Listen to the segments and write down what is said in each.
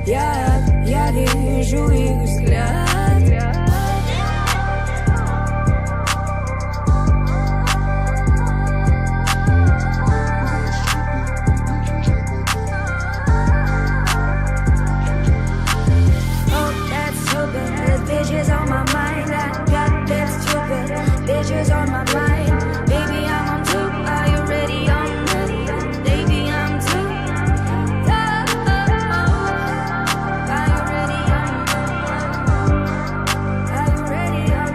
я вижу их взгляд. Bitches on my mind, I got that stupid. Bitches on my mind, baby I'm on two. Are you ready on me? Baby I'm too. Are you ready on me? Are you ready on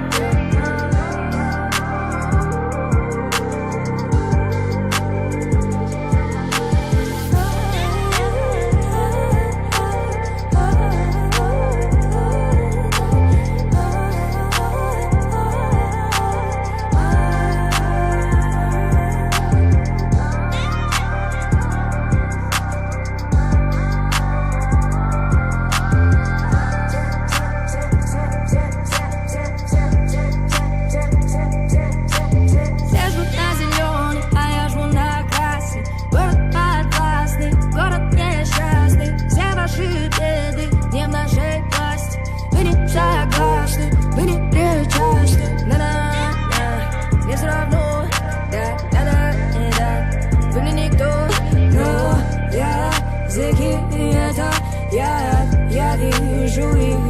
я вижу их